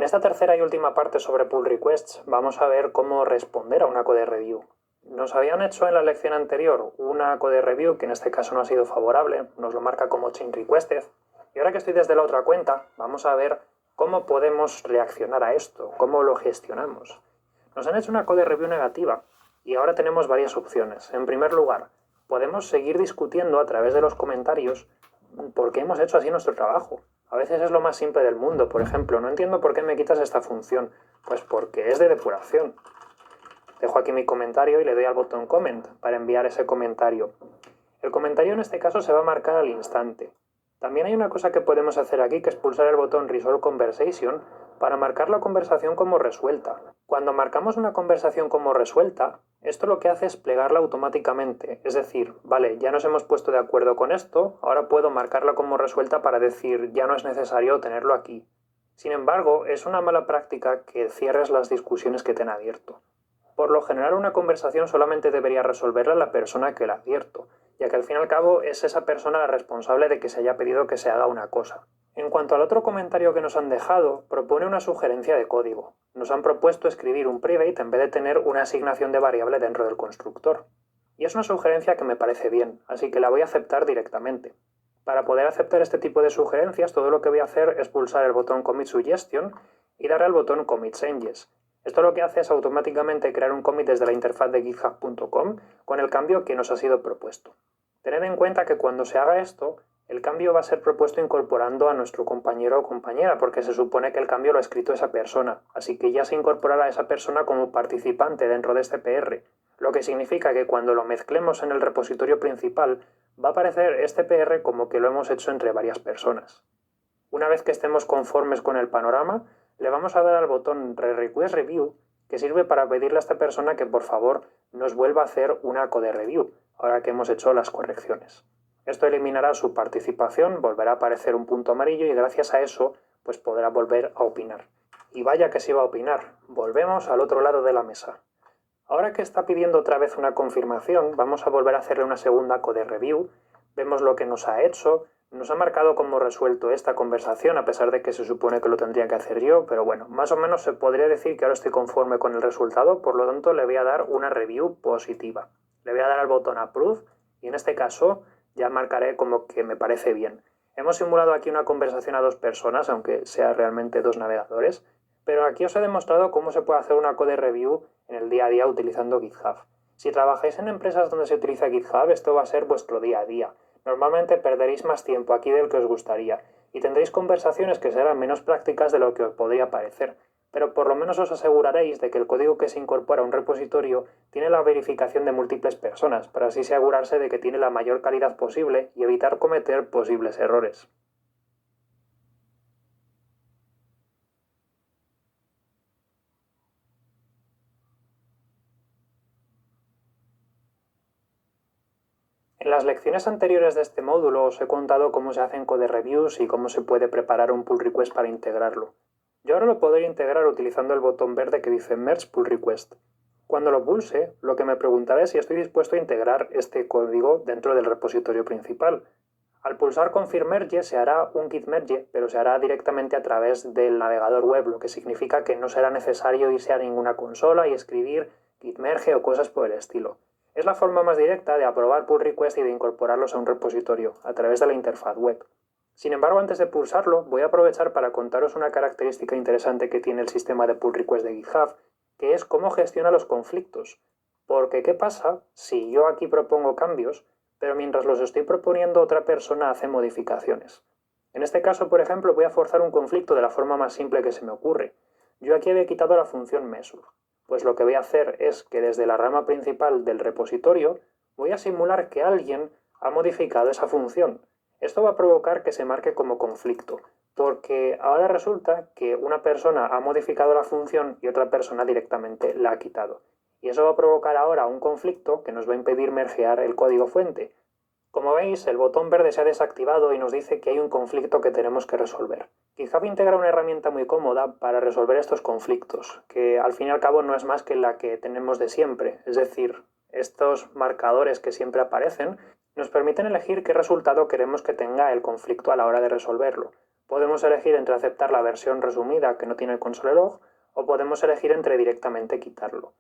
esta tercera y última parte sobre pull requests vamos a ver cómo responder a una code review. Nos habían hecho en la lección anterior una code review que en este caso no ha sido favorable, nos lo marca como change requested, y ahora que estoy desde la otra cuenta vamos a ver cómo podemos reaccionar a esto, cómo lo gestionamos. Nos han hecho una code review negativa y ahora tenemos varias opciones. En primer lugar, podemos seguir discutiendo a través de los comentarios por qué hemos hecho así nuestro trabajo. A veces es lo más simple del mundo. Por ejemplo, no entiendo por qué me quitas esta función. Pues porque es de depuración. Dejo aquí mi comentario y le doy al botón comment para enviar ese comentario. El comentario en este caso se va a marcar al instante. También hay una cosa que podemos hacer aquí, que es pulsar el botón Resolve Conversation para marcar la conversación como resuelta. Cuando marcamos una conversación como resuelta, esto lo que hace es plegarla automáticamente. Es decir, vale, ya nos hemos puesto de acuerdo con esto, ahora puedo marcarla como resuelta para decir ya no es necesario tenerlo aquí. Sin embargo, es una mala práctica que cierres las discusiones que te han abierto. Por lo general, una conversación solamente debería resolverla la persona que la ha abierto, ya que al fin y al cabo es esa persona la responsable de que se haya pedido que se haga una cosa. En cuanto al otro comentario que nos han dejado, propone una sugerencia de código. Nos han propuesto escribir un private en vez de tener una asignación de variable dentro del constructor. Y es una sugerencia que me parece bien, así que la voy a aceptar directamente. Para poder aceptar este tipo de sugerencias, todo lo que voy a hacer es pulsar el botón Commit Suggestion y darle al botón Commit Changes. Esto lo que hace es automáticamente crear un commit desde la interfaz de github.com con el cambio que nos ha sido propuesto. Tened en cuenta que cuando se haga esto, el cambio va a ser propuesto incorporando a nuestro compañero o compañera, porque se supone que el cambio lo ha escrito esa persona, así que ya se incorporará a esa persona como participante dentro de este PR, lo que significa que cuando lo mezclemos en el repositorio principal, va a aparecer este PR como que lo hemos hecho entre varias personas. Una vez que estemos conformes con el panorama, le vamos a dar al botón Request Review, que sirve para pedirle a esta persona que por favor nos vuelva a hacer una code review, ahora que hemos hecho las correcciones. Esto eliminará su participación, volverá a aparecer un punto amarillo y gracias a eso pues podrá volver a opinar. Y vaya que sí va a opinar, volvemos al otro lado de la mesa. Ahora que está pidiendo otra vez una confirmación, vamos a volver a hacerle una segunda code review, vemos lo que nos ha hecho, nos ha marcado como resuelto esta conversación, a pesar de que se supone que lo tendría que hacer yo, pero bueno, más o menos se podría decir que ahora estoy conforme con el resultado, por lo tanto le voy a dar una review positiva. Le voy a dar al botón Approve y en este caso ya marcaré como que me parece bien. Hemos simulado aquí una conversación a dos personas, aunque sea realmente dos navegadores, pero aquí os he demostrado cómo se puede hacer una code review en el día a día utilizando GitHub. Si trabajáis en empresas donde se utiliza GitHub, esto va a ser vuestro día a día. Normalmente perderéis más tiempo aquí del que os gustaría y tendréis conversaciones que serán menos prácticas de lo que os podría parecer, pero por lo menos os aseguraréis de que el código que se incorpora a un repositorio tiene la verificación de múltiples personas, para así asegurarse de que tiene la mayor calidad posible y evitar cometer posibles errores. En las lecciones anteriores de este módulo os he contado cómo se hacen code reviews y cómo se puede preparar un pull request para integrarlo. Yo ahora lo podré integrar utilizando el botón verde que dice Merge Pull Request. Cuando lo pulse, lo que me preguntará es si estoy dispuesto a integrar este código dentro del repositorio principal. Al pulsar Confirm Merge se hará un git merge, pero se hará directamente a través del navegador web, lo que significa que no será necesario irse a ninguna consola y escribir git merge o cosas por el estilo. Es la forma más directa de aprobar pull request y de incorporarlos a un repositorio, a través de la interfaz web. Sin embargo, antes de pulsarlo, voy a aprovechar para contaros una característica interesante que tiene el sistema de pull request de GitHub, que es cómo gestiona los conflictos. Porque, ¿qué pasa si yo aquí propongo cambios, pero mientras los estoy proponiendo otra persona hace modificaciones? En este caso, por ejemplo, voy a forzar un conflicto de la forma más simple que se me ocurre. Yo aquí había quitado la función measure. Pues lo que voy a hacer es que desde la rama principal del repositorio voy a simular que alguien ha modificado esa función. Esto va a provocar que se marque como conflicto, porque ahora resulta que una persona ha modificado la función y otra persona directamente la ha quitado. Y eso va a provocar ahora un conflicto que nos va a impedir mergear el código fuente. Como veis, el botón verde se ha desactivado y nos dice que hay un conflicto que tenemos que resolver. GitHub integra una herramienta muy cómoda para resolver estos conflictos, que al fin y al cabo no es más que la que tenemos de siempre, es decir, estos marcadores que siempre aparecen nos permiten elegir qué resultado queremos que tenga el conflicto a la hora de resolverlo. Podemos elegir entre aceptar la versión resumida que no tiene el console log o podemos elegir entre directamente quitarlo.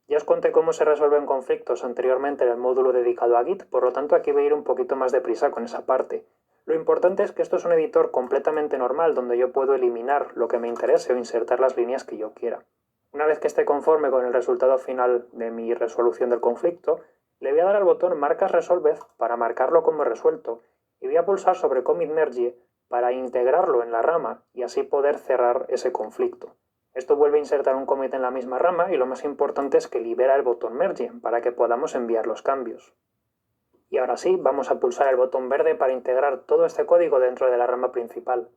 Ya os conté cómo se resuelven conflictos anteriormente en el módulo dedicado a Git, por lo tanto aquí voy a ir un poquito más deprisa con esa parte. Lo importante es que esto es un editor completamente normal donde yo puedo eliminar lo que me interese o insertar las líneas que yo quiera. Una vez que esté conforme con el resultado final de mi resolución del conflicto, le voy a dar al botón Marcas Resolved para marcarlo como resuelto y voy a pulsar sobre Commit Merge para integrarlo en la rama y así poder cerrar ese conflicto. Esto vuelve a insertar un commit en la misma rama y lo más importante es que libera el botón Merge para que podamos enviar los cambios. Y ahora sí, vamos a pulsar el botón verde para integrar todo este código dentro de la rama principal.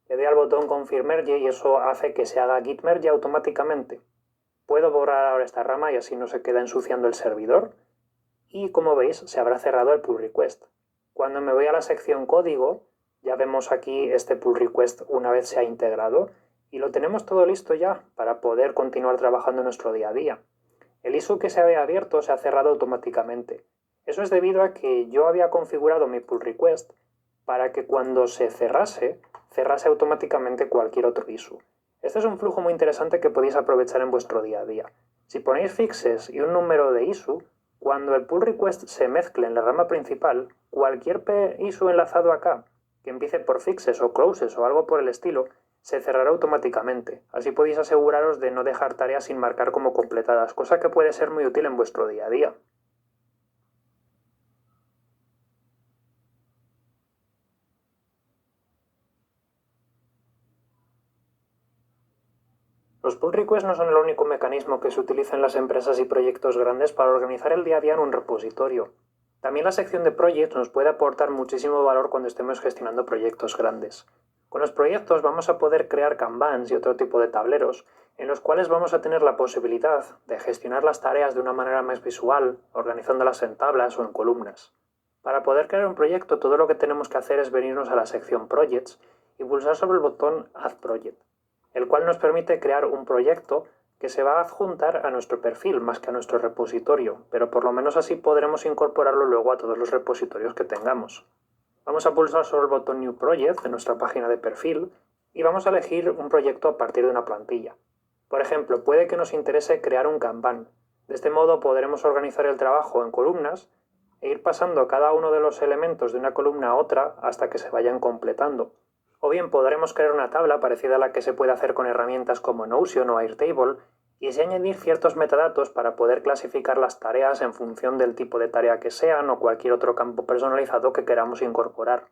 Le doy al botón Confirm Merge y eso hace que se haga Git Merge automáticamente. Puedo borrar ahora esta rama y así no se queda ensuciando el servidor. Y como veis, se habrá cerrado el pull request. Cuando me voy a la sección código, ya vemos aquí este pull request una vez se ha integrado y lo tenemos todo listo ya para poder continuar trabajando en nuestro día a día. El issue que se había abierto se ha cerrado automáticamente. Eso es debido a que yo había configurado mi pull request para que cuando se cerrase automáticamente cualquier otro issue. Este es un flujo muy interesante que podéis aprovechar en vuestro día a día. Si ponéis fixes y un número de issue, cuando el pull request se mezcle en la rama principal, cualquier issue enlazado acá, que empiece por fixes o closes o algo por el estilo, se cerrará automáticamente. Así podéis aseguraros de no dejar tareas sin marcar como completadas, cosa que puede ser muy útil en vuestro día a día. Los pull requests no son el único mecanismo que se utiliza en las empresas y proyectos grandes para organizar el día a día en un repositorio. También la sección de Projects nos puede aportar muchísimo valor cuando estemos gestionando proyectos grandes. Con los proyectos vamos a poder crear Kanbans y otro tipo de tableros en los cuales vamos a tener la posibilidad de gestionar las tareas de una manera más visual, organizándolas en tablas o en columnas. Para poder crear un proyecto, todo lo que tenemos que hacer es venirnos a la sección Projects y pulsar sobre el botón Add Project, el cual nos permite crear un proyecto que se va a adjuntar a nuestro perfil más que a nuestro repositorio, pero por lo menos así podremos incorporarlo luego a todos los repositorios que tengamos. Vamos a pulsar sobre el botón New Project de nuestra página de perfil y vamos a elegir un proyecto a partir de una plantilla. Por ejemplo, puede que nos interese crear un Kanban. De este modo podremos organizar el trabajo en columnas e ir pasando cada uno de los elementos de una columna a otra hasta que se vayan completando. O bien podremos crear una tabla parecida a la que se puede hacer con herramientas como Notion o Airtable y así añadir ciertos metadatos para poder clasificar las tareas en función del tipo de tarea que sean o cualquier otro campo personalizado que queramos incorporar.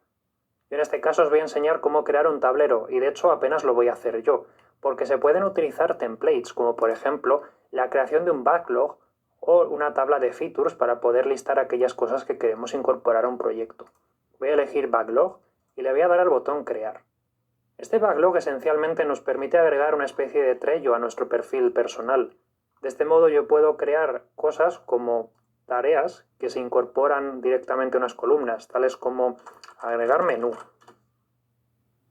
Yo en este caso os voy a enseñar cómo crear un tablero y de hecho apenas lo voy a hacer yo, porque se pueden utilizar templates como por ejemplo la creación de un backlog o una tabla de features para poder listar aquellas cosas que queremos incorporar a un proyecto. Voy a elegir backlog y le voy a dar al botón crear. Este backlog esencialmente nos permite agregar una especie de Trello a nuestro perfil personal. De este modo yo puedo crear cosas como tareas que se incorporan directamente a unas columnas, tales como agregar menú.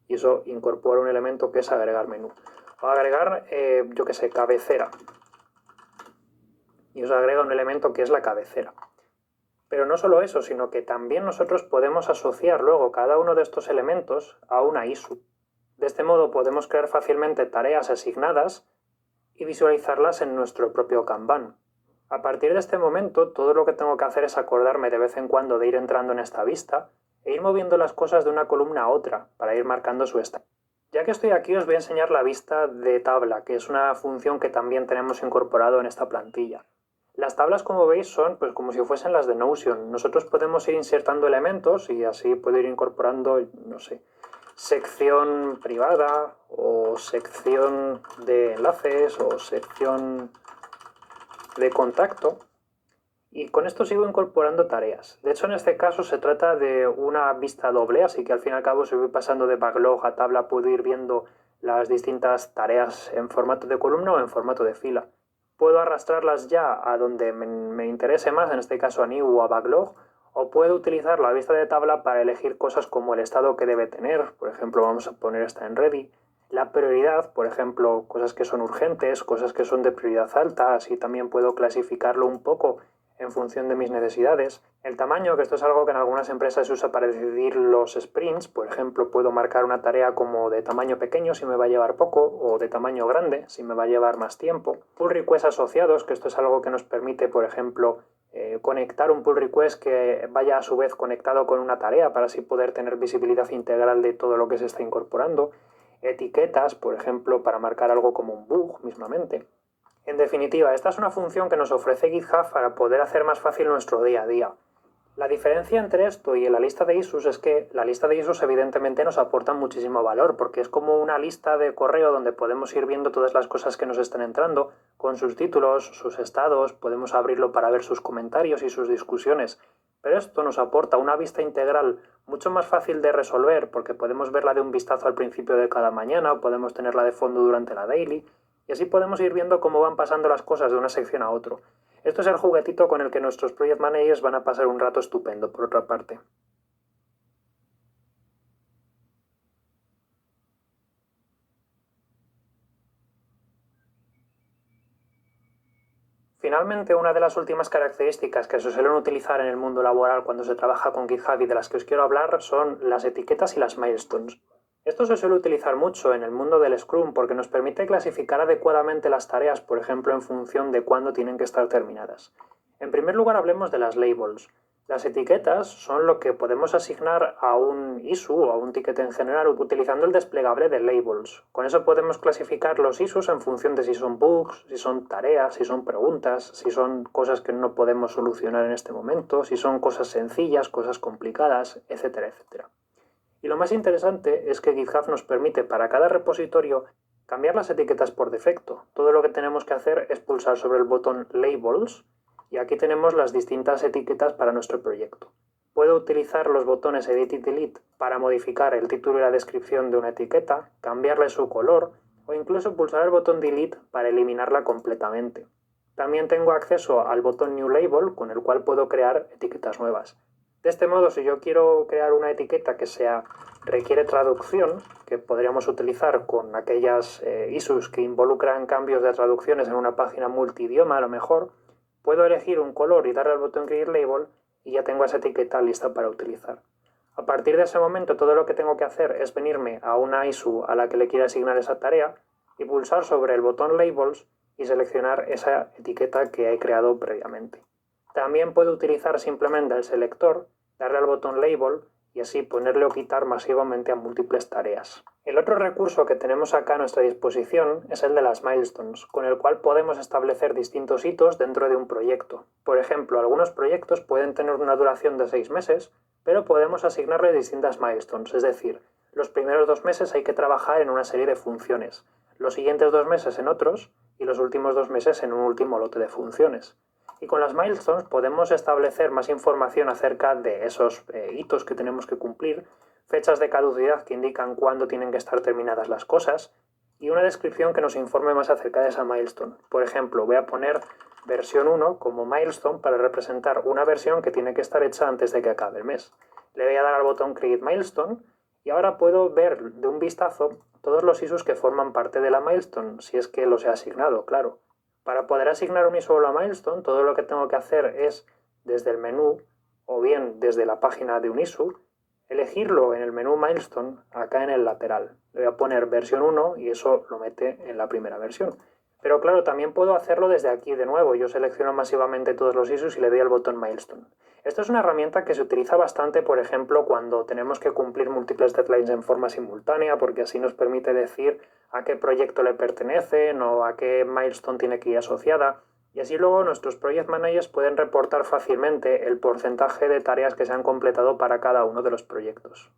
Y eso incorpora un elemento que es agregar menú. O agregar, yo que sé, cabecera. Y eso agrega un elemento que es la cabecera. Pero no solo eso, sino que también nosotros podemos asociar luego cada uno de estos elementos a una issue. De este modo podemos crear fácilmente tareas asignadas y visualizarlas en nuestro propio Kanban. A partir de este momento, todo lo que tengo que hacer es acordarme de vez en cuando de ir entrando en esta vista e ir moviendo las cosas de una columna a otra para ir marcando su estado. Ya que estoy aquí os voy a enseñar la vista de tabla, que es una función que también tenemos incorporado en esta plantilla. Las tablas, como veis, son pues como si fuesen las de Notion. Nosotros podemos ir insertando elementos y así puedo ir incorporando, no sé, sección privada o sección de enlaces o sección de contacto. Y con esto sigo incorporando tareas. De hecho, en este caso se trata de una vista doble, así que al fin y al cabo si voy pasando de backlog a tabla puedo ir viendo las distintas tareas en formato de columna o en formato de fila. Puedo arrastrarlas ya a donde me interese más, en este caso a new o a backlog, o puedo utilizar la vista de tabla para elegir cosas como el estado que debe tener. Por ejemplo, vamos a poner esta en ready. La prioridad, por ejemplo, cosas que son urgentes, cosas que son de prioridad alta, así también puedo clasificarlo un poco en función de mis necesidades. El tamaño, que esto es algo que en algunas empresas se usa para decidir los sprints. Por ejemplo, puedo marcar una tarea como de tamaño pequeño si me va a llevar poco, o de tamaño grande si me va a llevar más tiempo. Pull requests asociados, que esto es algo que nos permite, por ejemplo, conectar un pull request que vaya a su vez conectado con una tarea para así poder tener visibilidad integral de todo lo que se está incorporando. Etiquetas, por ejemplo, para marcar algo como un bug mismamente. En definitiva, esta es una función que nos ofrece GitHub para poder hacer más fácil nuestro día a día. La diferencia entre esto y la lista de issues es que la lista de issues evidentemente nos aporta muchísimo valor, porque es como una lista de correo donde podemos ir viendo todas las cosas que nos están entrando, con sus títulos, sus estados, podemos abrirlo para ver sus comentarios y sus discusiones. Pero esto nos aporta una vista integral mucho más fácil de resolver, porque podemos verla de un vistazo al principio de cada mañana o podemos tenerla de fondo durante la daily, y así podemos ir viendo cómo van pasando las cosas de una sección a otra. Esto es el juguetito con el que nuestros project managers van a pasar un rato estupendo, por otra parte. Finalmente, una de las últimas características que se suelen utilizar en el mundo laboral cuando se trabaja con GitHub y de las que os quiero hablar son las etiquetas y las milestones. Esto se suele utilizar mucho en el mundo del Scrum porque nos permite clasificar adecuadamente las tareas, por ejemplo, en función de cuándo tienen que estar terminadas. En primer lugar, hablemos de las labels. Las etiquetas son lo que podemos asignar a un issue o a un ticket en general utilizando el desplegable de labels. Con eso podemos clasificar los issues en función de si son bugs, si son tareas, si son preguntas, si son cosas que no podemos solucionar en este momento, si son cosas sencillas, cosas complicadas, etcétera, etcétera. Y lo más interesante es que GitHub nos permite para cada repositorio cambiar las etiquetas por defecto. Todo lo que tenemos que hacer es pulsar sobre el botón Labels y aquí tenemos las distintas etiquetas para nuestro proyecto. Puedo utilizar los botones Edit y Delete para modificar el título y la descripción de una etiqueta, cambiarle su color o incluso pulsar el botón Delete para eliminarla completamente. También tengo acceso al botón New Label con el cual puedo crear etiquetas nuevas. De este modo, si yo quiero crear una etiqueta que requiere traducción, que podríamos utilizar con aquellas issues que involucran cambios de traducciones en una página multidioma a lo mejor, puedo elegir un color y darle al botón Create Label y ya tengo esa etiqueta lista para utilizar. A partir de ese momento, todo lo que tengo que hacer es venirme a una issue a la que le quiera asignar esa tarea y pulsar sobre el botón Labels y seleccionar esa etiqueta que he creado previamente. También puedo utilizar simplemente el selector, darle al botón Label y así ponerle o quitar masivamente a múltiples tareas. El otro recurso que tenemos acá a nuestra disposición es el de las milestones, con el cual podemos establecer distintos hitos dentro de un proyecto. Por ejemplo, algunos proyectos pueden tener una duración de 6 meses, pero podemos asignarle distintas milestones, es decir, los primeros 2 meses hay que trabajar en una serie de funciones, los siguientes 2 meses en otros y los últimos 2 meses en un último lote de funciones. Y con las milestones podemos establecer más información acerca de esos hitos que tenemos que cumplir, fechas de caducidad que indican cuándo tienen que estar terminadas las cosas y una descripción que nos informe más acerca de esa milestone. Por ejemplo, voy a poner versión 1 como milestone para representar una versión que tiene que estar hecha antes de que acabe el mes. Le voy a dar al botón Create Milestone y ahora puedo ver de un vistazo todos los issues que forman parte de la milestone, si es que los he asignado, claro. Para poder asignar un issue a la milestone, todo lo que tengo que hacer es, desde el menú, o bien desde la página de un issue, elegirlo en el menú milestone, acá en el lateral. Le voy a poner versión 1 y eso lo mete en la primera versión. Pero claro, también puedo hacerlo desde aquí de nuevo. Yo selecciono masivamente todos los issues y le doy al botón milestone. Esto es una herramienta que se utiliza bastante, por ejemplo, cuando tenemos que cumplir múltiples deadlines en forma simultánea, porque así nos permite decir a qué proyecto le pertenecen o a qué milestone tiene que ir asociada. Y así luego nuestros project managers pueden reportar fácilmente el porcentaje de tareas que se han completado para cada uno de los proyectos.